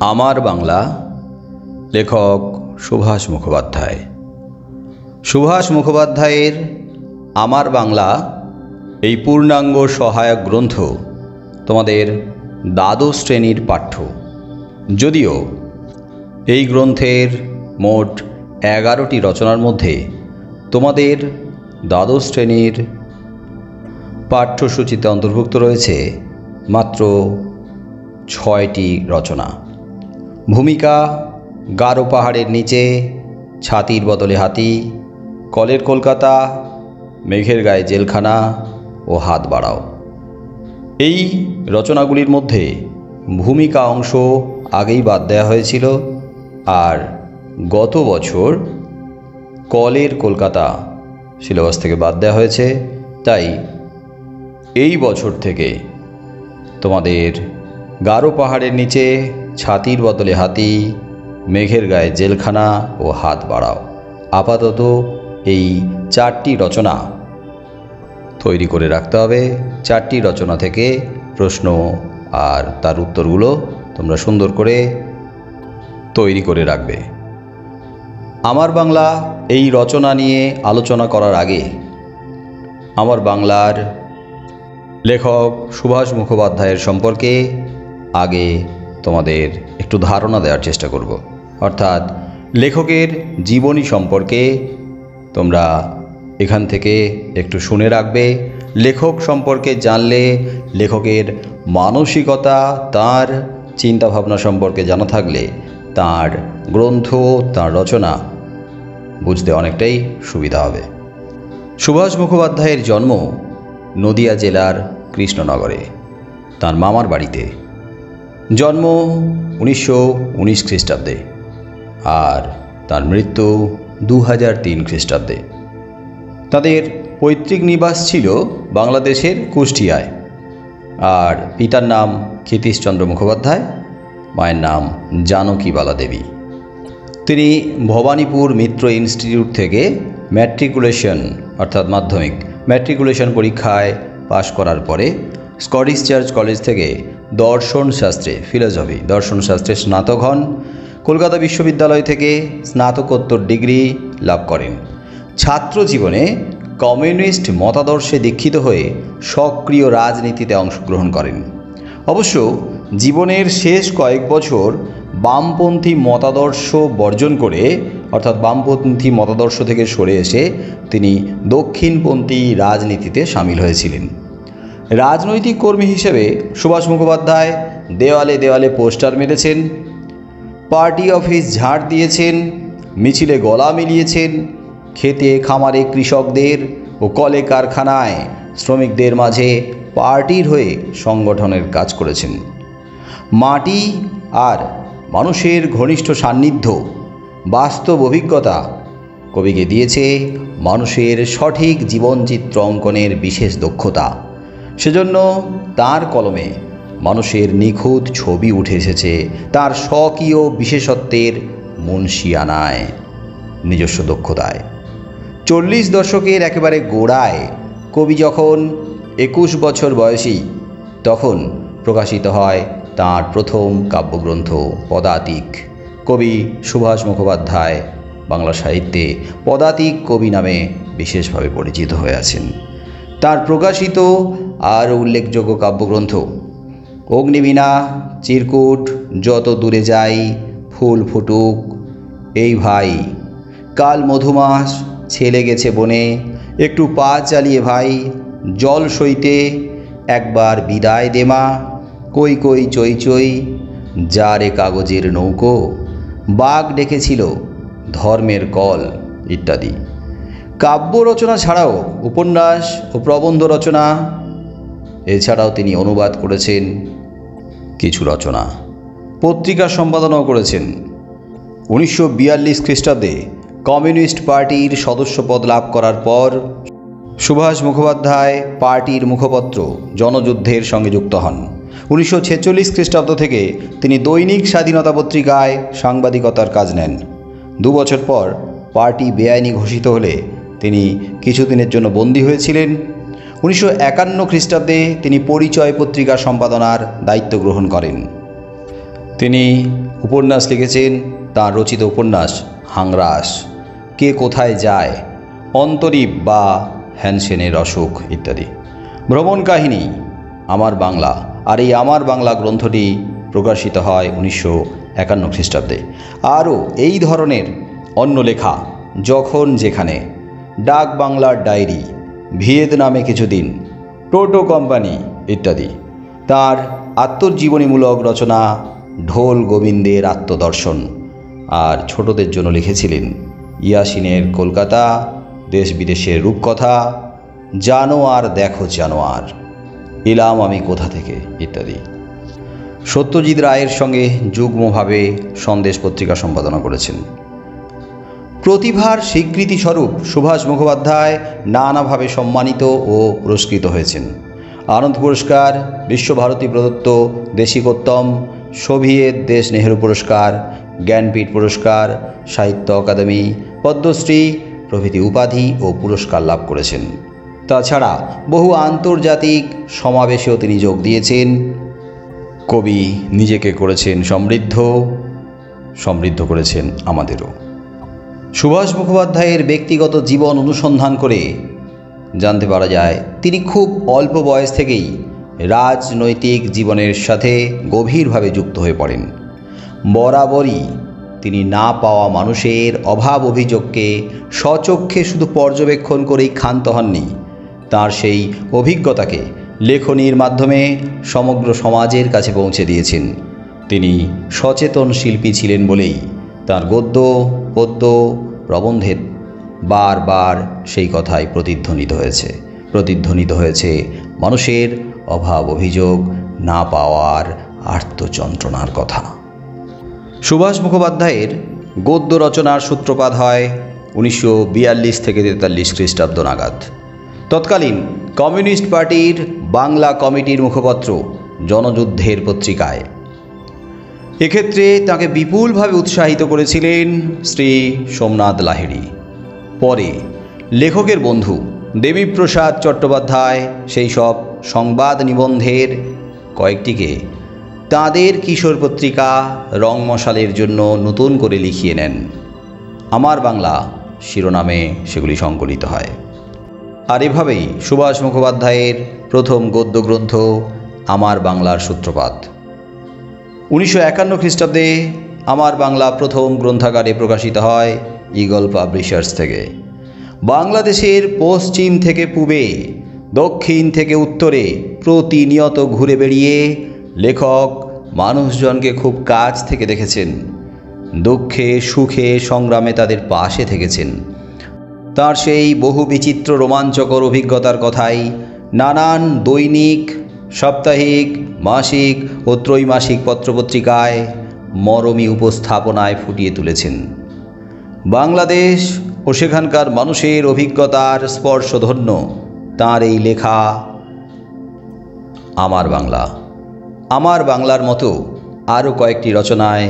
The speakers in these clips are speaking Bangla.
আমার বাংলা, লেখক সুভাষ মুখোপাধ্যায়। সুভাষ মুখোপাধ্যায়ের আমার বাংলা এই পূর্ণাঙ্গ সহায়ক গ্রন্থ তোমাদের দ্বাদশ শ্রেণীর পাঠ্য। যদিও এই গ্রন্থের মোট 11টি রচনার মধ্যে তোমাদের দ্বাদশ শ্রেণীর পাঠ্যসূচিতে অন্তর্ভুক্ত রয়েছে মাত্র 6টি রচনা। ভূমিকা: গারো পাহাড়ের নিচে, ছাতির বদলে হাতি, কলের কলকাতা, মেঘের গায়ে জেলখানা ও হাত বাড়াও। এই রচনাগুলির মধ্যে ভূমিকা অংশ আগেই বাদ দেওয়া হয়েছিল, আর গত বছর কলের কলকাতা সিলেবাস থেকে বাদ দেওয়া হয়েছে। তাই এই বছর থেকে তোমাদের গারো পাহাড়ের নিচে, ছাতির বদলে হাতি, মেঘের গায়ে জেলখানা ও হাত বাড়াও আপাতত এই 4টি রচনা তৈরি করে রাখতে হবে। 4টি রচনা থেকে প্রশ্ন আর তার উত্তরগুলো তোমরা সুন্দর করে তৈরি করে রাখবে। আমার বাংলা এই রচনা নিয়ে আলোচনা করার আগে আমার বাংলার লেখক সুভাষ মুখোপাধ্যায়ের সম্পর্কে আগে তোমাদের একটু ধারণা দেওয়ার চেষ্টা করব। অর্থাৎ লেখকের জীবনী সম্পর্কে তোমরা এখান থেকে একটু শুনে রাখবে। লেখক সম্পর্কে জানলে লেখকের মানসিকতা, তার চিন্তাভাবনা সম্পর্কে জানা থাকলে তার গ্রন্থ, তার রচনা বুঝতে অনেকটাই সুবিধা হবে। সুভাষ মুখোপাধ্যায়ের জন্ম নদিয়া জেলার কৃষ্ণনগরে তার মামার বাড়িতে। জন্ম 1919 খ্রিস্টাব্দে আর তার মৃত্যু 2003 খ্রিস্টাব্দে। তাদের পৈতৃক নিবাস ছিল বাংলাদেশের কুষ্টিয়ায়। আর পিতার নাম ক্ষিতীশচন্দ্র মুখোপাধ্যায়, মায়ের নাম জানকীবালা দেবী। তিনি ভবানীপুর মিত্র ইনস্টিটিউট থেকে ম্যাট্রিকুলেশন অর্থাৎ মাধ্যমিক ম্যাট্রিকুলেশন পরীক্ষায় পাশ করার পরে স্কটিশ চার্চ কলেজ থেকে দর্শনশাস্ত্রে স্নাতক হন। কলকাতা বিশ্ববিদ্যালয় থেকে স্নাতকোত্তর ডিগ্রি লাভ করেন। ছাত্র জীবনে কমিউনিস্ট মতাদর্শে দীক্ষিত হয়ে সক্রিয় রাজনীতিতে অংশগ্রহণ করেন। অবশ্য জীবনের শেষ কয়েক বছর বামপন্থী মতাদর্শ বর্জন করে, অর্থাৎ বামপন্থী মতাদর্শ থেকে সরে এসে তিনি দক্ষিণপন্থী রাজনীতিতে সামিল হয়েছিলেন। রাজনৈতিক কর্মী হিসেবে সুভাষ মুখোপাধ্যায় দেওয়ালে দেওয়ালে পোস্টার মেরেছেন, পার্টি অফিস ঝাড় দিয়েছেন, মিছিলে গলা মিলিয়েছেন, খেতে খামারে কৃষকদের ও কলে কারখানায় শ্রমিকদের মাঝে পার্টির হয়ে সংগঠনের কাজ করেছেন। মাটি আর মানুষের ঘনিষ্ঠ সান্নিধ্য, বাস্তব অভিজ্ঞতা কবিকে দিয়েছে মানুষের সঠিক জীবনচিত্র অঙ্কনের বিশেষ দক্ষতা। সেজন্য তার কলমে মানুষের নিখুঁত ছবি উঠে এসেছে তার স্বকীয় বিশেষত্বের মুনশিয়ানায়, নিজস্ব দক্ষতায়। 40 দশকের একেবারে গোড়ায় কবি যখন 21 বছর বয়সী, তখন প্রকাশিত হয় তাঁর প্রথম কাব্যগ্রন্থ পদাতিক। কবি সুভাষ মুখোপাধ্যায় বাংলা সাহিত্যে পদাতিক কবি নামে বিশেষভাবে পরিচিত হয়ে আছেন। তার প্রকাশিত আর উল্লেখযোগ্য কাব্যগ্রন্থ অগ্নিবীণা, চিরকুট, যত দূরে যাই, ফুল ফুটুক, এই ভাই, কাল মধুমাস, ছেলে গেছে বনে, একটু পা চালিয়ে ভাই, জল সইতে, একবার বিদায় দেমা, কই কই চই চই, যারে কাগজের নৌকো, বাঘ ডেকেছিল, ধর্মের কল ইত্যাদি। কাব্য রচনা ছাড়াও উপন্যাস ও প্রবন্ধ রচনা, এছাড়াও তিনি অনুবাদ করেছেন কিছু রচনা, পত্রিকা সম্পাদনাও করেছেন। 1942 খ্রিস্টাব্দে কমিউনিস্ট পার্টির সদস্যপদ লাভ করার পর সুভাষ মুখোপাধ্যায় পার্টির মুখপত্র জনযুদ্ধের সঙ্গে যুক্ত হন। 1946 খ্রিস্টাব্দ থেকে তিনি দৈনিক স্বাধীনতা পত্রিকায় সাংবাদিকতার কাজ নেন। 2 বছর পর পার্টি বেআইনি ঘোষিত হলে তিনি কিছুদিনের জন্য বন্দী হয়েছিলেন। 1951 খ্রিস্টাব্দে তিনি পরিচয় পত্রিকা সম্পাদনার দায়িত্ব গ্রহণ করেন। তিনি উপন্যাস লিখেছেন, তাঁর রচিত উপন্যাস হাংরাস, কে কোথায় যায়, অন্তরীপ বা হ্যানসেনের অসুখ ইত্যাদি। ভ্রমণ কাহিনী আমার বাংলা, আর এই আমার বাংলা গ্রন্থটি প্রকাশিত হয় 1951 খ্রিস্টাব্দে। আরও এই ধরনের অন্য লেখা যখন যেখানে, ডাক বাংলার ডায়েরি, ভিয়েতনামে কিছুদিন, টোটো কোম্পানি ইত্যাদি। তার আত্মজীবনীমূলক রচনা ঢোল গোবিন্দের আত্মদর্শন, আর ছোটদের জন্য লিখেছিলেন ইয়াসিনের কলকাতা, দেশ বিদেশের রূপকথা, জানোয়ার দেখো জানোয়ার, এলাম আমি কোথা থেকে ইত্যাদি। সত্যজিৎ রায়ের সঙ্গে যুগ্মভাবে সন্দেশ পত্রিকা সম্পাদনা করেছেন। প্রতিভার স্বীকৃতিস্বরূপ সুভাষ মুখোপাধ্যায় নানাভাবে সম্মানিত ও পুরস্কৃত হয়েছেন। আনন্দ পুরস্কার, বিশ্বভারতী প্রদত্ত দেশিকোত্তম, সোভিয়েত দেশ নেহেরু পুরস্কার, জ্ঞানপীঠ পুরস্কার, সাহিত্য অকাদেমি, পদ্মশ্রী প্রভৃতি উপাধি ও পুরস্কার লাভ করেছেন। তাছাড়া বহু আন্তর্জাতিক সমাবেশেও তিনি যোগ দিয়েছেন। কবি নিজেকে করেছেন সমৃদ্ধ করেছেন আমাদেরও। সুভাষ মুখোপাধ্যায়ের ব্যক্তিগত জীবন অনুসন্ধান করে জানতে পারা যায়, তিনি খুব অল্প বয়স থেকেই রাজনৈতিক জীবনের সাথে গভীরভাবে যুক্ত হয়ে পড়েন। বরাবরই তিনি না পাওয়া মানুষের অভাব অভিযোগকে স্বচক্ষে শুধু পর্যবেক্ষণ করেই ক্ষান্ত হননি, তাঁর সেই অভিজ্ঞতাকে লেখনীর মাধ্যমে সমগ্র সমাজের কাছে পৌঁছে দিয়েছেন। তিনি সচেতন শিল্পী ছিলেন বলেই তাঁর গদ্য, পদ্য, প্রবন্ধে বারবার সেই কথাই প্রতিধ্বনিত হয়েছে মানুষের অভাব অভিযোগ, না পাওয়ার আর্তযন্ত্রণার কথা। সুভাষ মুখোপাধ্যায়ের গদ্য রচনার সূত্রপাত হয় 1942 থেকে 43 খ্রিস্টাব্দ নাগাদ। তৎকালীন কমিউনিস্ট পার্টির বাংলা কমিটির মুখপত্র জনযুদ্ধের পত্রিকায়। এক্ষেত্রে তাকে বিপুলভাবে উৎসাহিত করেছিলেন শ্রী সোমনাথ লাহিড়ী। পরে লেখকের বন্ধু দেবীপ্রসাদ চট্টোপাধ্যায় সেই সব সংবাদ নিবন্ধের কয়েকটিকে তাঁদের কিশোর পত্রিকা রংমশালের জন্য নতুন করে লিখিয়ে নেন। আমার বাংলা শিরোনামে সেগুলি সংকলিত হয়। আর এভাবেই সুভাষ মুখোপাধ্যায়ের প্রথম গদ্য গ্রন্থ আমার বাংলার সূত্রপাত। 1951 খ্রিস্টাব্দে আমার বাংলা প্রথম গ্রন্থাগারে প্রকাশিত হয় ঈগল পাবলিশার্স থেকে। বাংলাদেশের পশ্চিম থেকে পূবে, দক্ষিণ থেকে উত্তরে প্রতিনিয়ত ঘুরে বেড়িয়ে লেখক মানুষজনকে খুব কাছ থেকে দেখেছেন। দুঃখে সুখে সংগ্রামে তাদের পাশে থেকেছেন। তার সেই বহু বিচিত্র রোমাঞ্চকর অভিজ্ঞতার কথাই নানান দৈনিক, সাপ্তাহিক, মাসিক ও ত্রৈমাসিক পত্রপত্রিকায় মরমী উপস্থাপনায় ফুটিয়ে তুলেছেন। বাংলাদেশ ও সেখানকার মানুষের অভিজ্ঞতার স্পর্শধন্য তাঁর এই লেখা আমার বাংলা। আমার বাংলার মতো আরও কয়েকটি রচনায়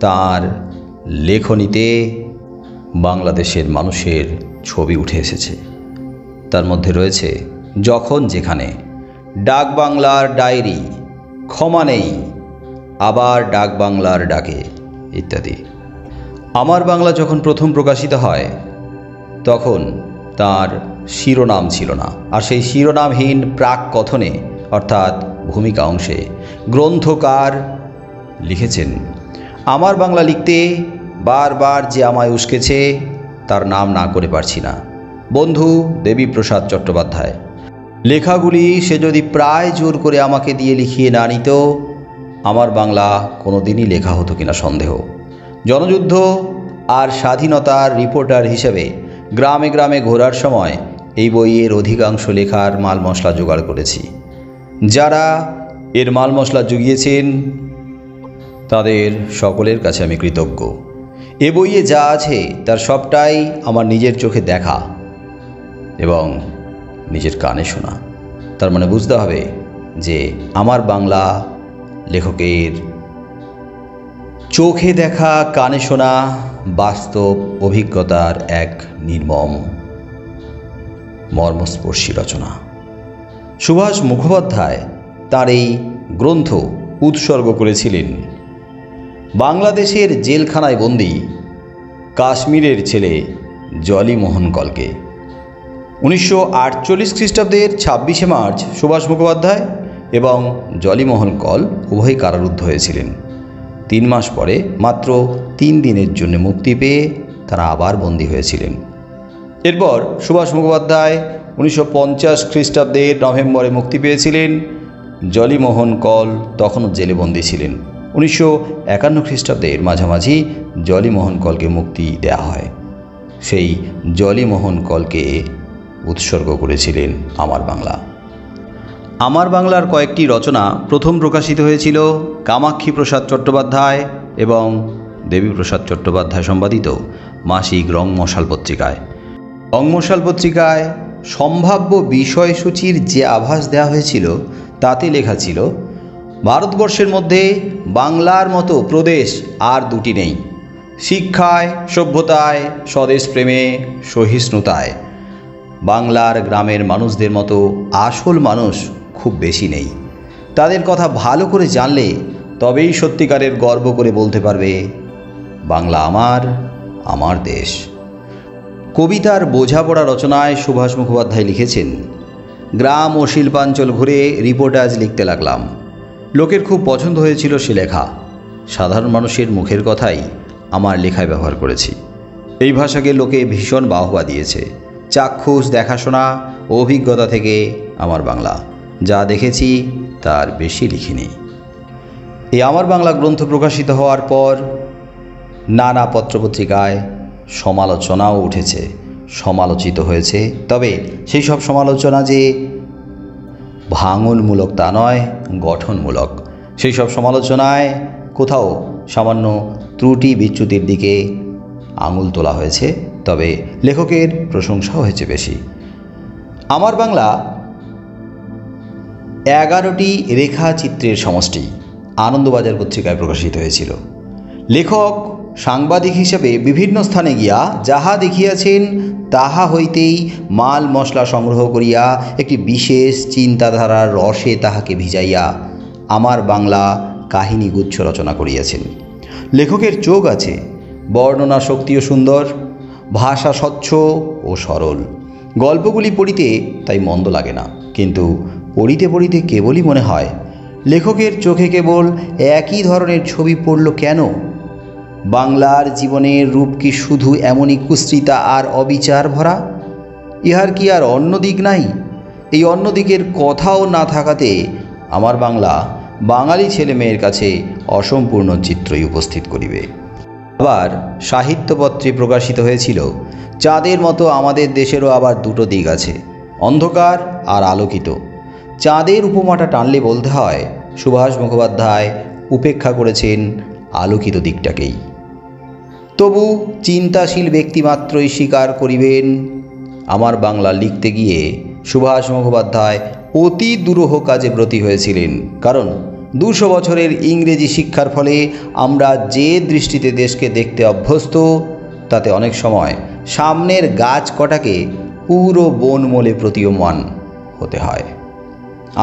তাঁর লেখনীতে বাংলাদেশের মানুষের ছবি উঠে এসেছে। তার মধ্যে রয়েছে যখন যেখানে, ডাক বাংলার ডায়েরি, ক্ষমা নেই, আবার ডাক বাংলার ডাকে ইত্যাদি। আমার বাংলা যখন প্রথম প্রকাশিত হয় তখন তার শিরোনাম ছিল না, আর সেই শিরোনামহীন প্রাক কথনে অর্থাৎ ভূমিকা অংশে গ্রন্থকার লিখেছেন, আমার বাংলা লিখতে বারবার যে আমায় উস্কেছে তার নাম না করে পারছি না, বন্ধু দেবীপ্রসাদ চট্টোপাধ্যায়। লেখাগুলি সে যদি প্রায় জোর করে আমাকে দিয়ে লিখিয়ে না নিত, আমার বাংলা কোনো দিনই লেখা হতো কিনা সন্দেহ। জনযুদ্ধ আর স্বাধীনতার রিপোর্টার হিসেবে গ্রামে গ্রামে ঘোরার সময় এই বইয়ের অধিকাংশ লেখার মাল মশলা জোগাড় করেছি। যারা এর মাল মশলা জুগিয়েছেন তাদের সকলের কাছে আমি কৃতজ্ঞ। এ বইয়ে যা আছে তার সবটাই আমার নিজের চোখে দেখা এবং নিজের কানে শোনা। তার মানে বুঝতে হবে যে আমার বাংলা লেখকের চোখে দেখা, কানে শোনা বাস্তব অভিজ্ঞতার এক নির্মম মর্মস্পর্শী রচনা। সুভাষ মুখোপাধ্যায় তার এই গ্রন্থ উৎসর্গ করেছিলেন বাংলাদেশের জেলখানায় বন্দী কাশ্মীরের ছেলে জলিমোহন কলকে। 1948 খ্রিস্টাব্দের 26শে মার্চ সুভাষ মুখোপাধ্যায় এবং জলিমোহন কল উভয়ই কারারুদ্ধ হয়েছিলেন। 3 মাস পরে মাত্র 3 দিনের জন্য মুক্তি পেয়ে তারা আবার বন্দী হয়েছিলেন। এরপর সুভাষ মুখোপাধ্যায় 1950 খ্রিস্টাব্দের নভেম্বরে মুক্তি পেয়েছিলেন। জলিমোহন কল তখনও জেলে বন্দী ছিলেন। 1951 খ্রিস্টাব্দের মাঝামাঝি জলিমোহন কলকে মুক্তি দেওয়া হয়। সেই জলিমোহন কলকে উৎসর্গ করেছিলেন আমার বাংলা। আমার বাংলার কয়েকটি রচনা প্রথম প্রকাশিত হয়েছিল কামাক্ষী প্রসাদ চট্টোপাধ্যায় এবং দেবীপ্রসাদ চট্টোপাধ্যায় সম্পাদিত মাসিক রংমশাল পত্রিকায়। রংমশাল পত্রিকায় সম্ভাব্য বিষয়সূচির যে আভাস দেওয়া হয়েছিল তাতে লেখা ছিল, ভারতবর্ষের মধ্যে বাংলার মতো প্রদেশ আর দুটি নেই। শিক্ষায়, সভ্যতায়, স্বদেশপ্রেমে, সহিষ্ণুতায় বাংলার গ্রামের মানুষদের মতো আসল মানুষ খুব বেশি নেই। তাদের কথা ভালো করে জানলে তবেই সত্যিকারের গর্ব করে বলতে পারবে, বাংলা আমার, আমার দেশ। কবিতার বোঝাপড়া রচনায় সুভাষ মুখোপাধ্যায় লিখেছেন, গ্রাম ও শিল্পাঞ্চল ঘুরে রিপোর্টাজ লিখতে লাগলাম। লোকের খুব পছন্দ হয়েছিল সে লেখা। সাধারণ মানুষের মুখের কথাই আমার লেখায় ব্যবহার করেছি। এই ভাষাকে লোকে ভীষণ বাহবা দিয়েছে। চাক্ষুষ দেখাশোনা ও অভিজ্ঞতা থেকে আমার বাংলা যা দেখেছি তার বেশি লিখিনি। এই আমার বাংলা গ্রন্থ প্রকাশিত হওয়ার পর নানা পত্রপত্রিকায় সমালোচনাও উঠেছে, সমালোচিত হয়েছে। তবে সেই সব সমালোচনা যে ভাঙনমূলক তা নয়, গঠনমূলক। সেই সব সমালোচনায় কোথাও সামান্য ত্রুটি বিচ্যুতির দিকে আঙুল তোলা হয়েছে, তবে লেখকের প্রশংসাও হয়েছে বেশি। আমার বাংলা 11টি রেখাচিত্রের সমষ্টি আনন্দবাজার পত্রিকায় প্রকাশিত হয়েছিল। লেখক সাংবাদিক হিসেবে বিভিন্ন স্থানে গিয়া যাহা দেখিয়াছেন তাহা হইতেই মাল মশলা সংগ্রহ করিয়া একটি বিশেষ চিন্তাধারার রসে তাহাকে ভিজাইয়া আমার বাংলা কাহিনী গুচ্ছ রচনা করিয়াছেন। লেখকের চোখ আছে, বর্ণনা শক্তিও সুন্দর, ভাষা স্বচ্ছ ও সরল। গল্পগুলি পড়িতে তাই মন্দ লাগে না, কিন্তু পড়িতে পড়িতে কেবলই মনে হয় লেখকের চোখে কেবল একই ধরনের ছবি পড়ল কেন? বাংলার জীবনের রূপ কি শুধু এমনই কুশ্রিতা আর অবিচার ভরা? ইহার কি আর অন্য দিক নাই? এই অন্য দিকের কথাও না থাকাতে আমার বাংলা বাঙালি ছেলে মেয়ের কাছে অসম্পূর্ণ চিত্রই উপস্থিত করিবে। আবার সাহিত্যপত্রে প্রকাশিত হয়েছিল, চাঁদের মতো আমাদের দেশেরও আবার দুটো দিক আছে, অন্ধকার আর আলোকিত। চাঁদের উপমাটা টানলে বলতে হয় সুভাষ মুখোপাধ্যায় উপেক্ষা করেছেন আলোকিত দিকটাকেই। তবু চিন্তাশীল ব্যক্তিমাত্রই স্বীকার করিবেন, আমার বাংলা লিখতে গিয়ে সুভাষ মুখোপাধ্যায় অতি দুরূহ কাজে ব্রতী হয়েছিলেন। কারণ 200 বছরের ইংরেজি শিক্ষার ফলে আমরা যে দৃষ্টিতে দেশকে দেখতে অভ্যস্ত, তাতে অনেক সময় সামনের গাছ কটাকে পুরো বনমূলে প্রতীয়মান হতে হয়।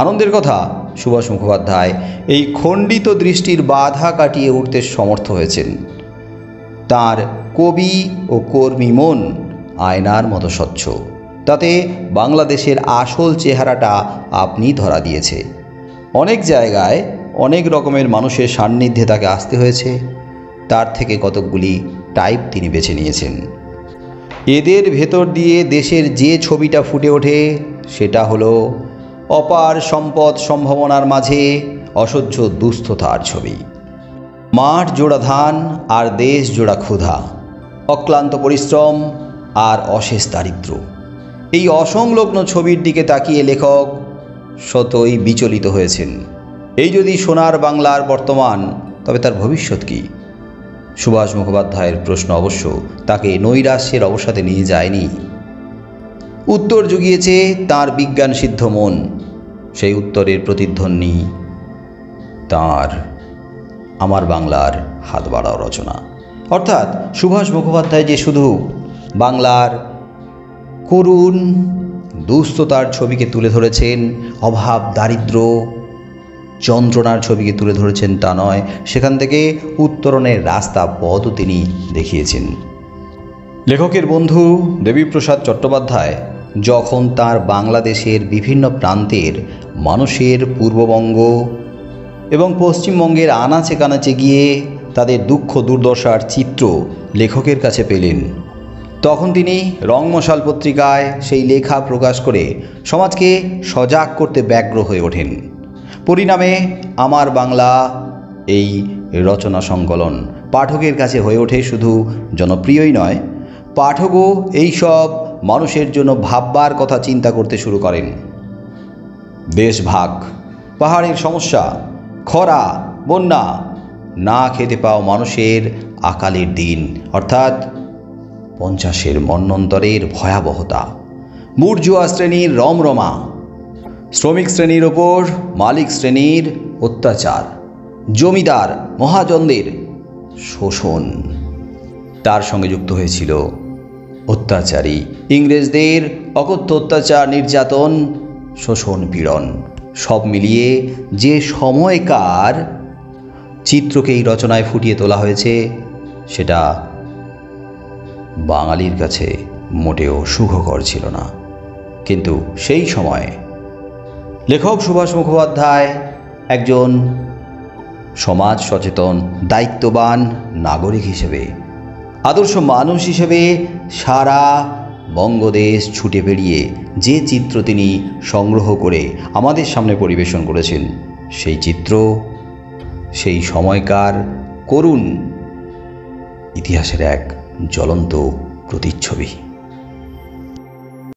আনন্দের কথা, সুভাষ মুখোপাধ্যায় এই খণ্ডিত দৃষ্টির বাধা কাটিয়ে উঠতে সমর্থ হয়েছেন। তার কবি ও কর্মী মন আয়নার মতো স্বচ্ছ। তাতে বাংলাদেশের আসল চেহারাটা আপনি ধরা দিয়েছে। অনেক জায়গায় অনেক রকমের মানুষের সান্নিধ্যে তাকে আসতে হয়েছে, তার থেকে কতকগুলি টাইপ তিনি বেছে নিয়েছেন। এদের ভেতর দিয়ে দেশের যে ছবিটা ফুটে ওঠে সেটা হলো অপার সম্পদ সম্ভাবনার মাঝে অসহ্য দুস্থতার ছবি। মাঠ জোড়া ধান আর দেশ জোড়া ক্ষুধা, অক্লান্ত পরিশ্রম আর অশেষ দারিদ্র্য। এই অসংলগ্ন ছবির দিকে তাকিয়ে লেখক শতই বিচলিত হয়েছেন। এই যদি সোনার বাংলার বর্তমান, তবে তার ভবিষ্যৎ কী? সুভাষ মুখোপাধ্যায়ের প্রশ্ন অবশ্য তাকে নৈরাশ্যের অবসাদে নিয়ে যায়নি। উত্তর জুগিয়েছে তাঁর বিজ্ঞান সিদ্ধ মন। সেই উত্তরের প্রতিধ্বনি তাঁর আমার বাংলার হাত বাড়াও রচনা। অর্থাৎ সুভাষ মুখোপাধ্যায় যে শুধু বাংলার করুণ দুস্থতার ছবিকে তুলে ধরেছেন, অভাব, দারিদ্র্য, যন্ত্রণার ছবিকে তুলে ধরেছেন তা নয়, সেখান থেকে উত্তরণের রাস্তা পথও তিনি দেখিয়েছেন। লেখকের বন্ধু দেবীপ্রসাদ চট্টোপাধ্যায় যখন তার বাংলাদেশের বিভিন্ন প্রান্তের মানুষের পূর্ববঙ্গ এবং পশ্চিমবঙ্গের আনাচে কানাচে গিয়ে তাদের দুঃখ দুর্দশার চিত্র লেখকের কাছে পেলেন, তখন তিনি রংমশাল পত্রিকায় সেই লেখা প্রকাশ করে সমাজকে সজাগ করতে ব্যগ্র হয়ে ওঠেন। পরিণামে আমার বাংলা এই রচনা সংকলন পাঠকের কাছে হয়ে ওঠে শুধু জনপ্রিয়ই নয়, পাঠকও এইসব মানুষের জন্য ভাববার কথা চিন্তা করতে শুরু করেন। দেশভাগ, পাহাড়ের সমস্যা, খরা, বন্যা, না খেতে পাওয়া মানুষের আকালের দিন অর্থাৎ 50-এর মন্বন্তরের ভয়াবহতা, বুর্জোয়া শ্রেণীর রমরমা, শ্রমিক শ্রেণীর ওপর মালিক শ্রেণীর অত্যাচার, জমিদার মহাজনদের শোষণ, তার সঙ্গে যুক্ত হয়েছিল অত্যাচারী ইংরেজদের অকথ্য অত্যাচার, নির্যাতন, শোষণ, পীড়ন, সব মিলিয়ে যে সময়কার চিত্রকে এই রচনায় ফুটিয়ে তোলা হয়েছে সেটা বাঙালির কাছে মোটেও সুখকর ছিল না। কিন্তু সেই সময় লেখক সুভাষ মুখোপাধ্যায় একজন সমাজ সচেতন, দায়িত্ববান নাগরিক হিসেবে, আদর্শ মানুষ হিসেবে সারা বঙ্গদেশ ছুটে বেরিয়ে যে চিত্র তিনি সংগ্রহ করে আমাদের সামনে পরিবেশন করেছেন, সেই চিত্র সেই সময়কার করুণ ইতিহাসের এক জ্বলন্ত প্রতিচ্ছবি।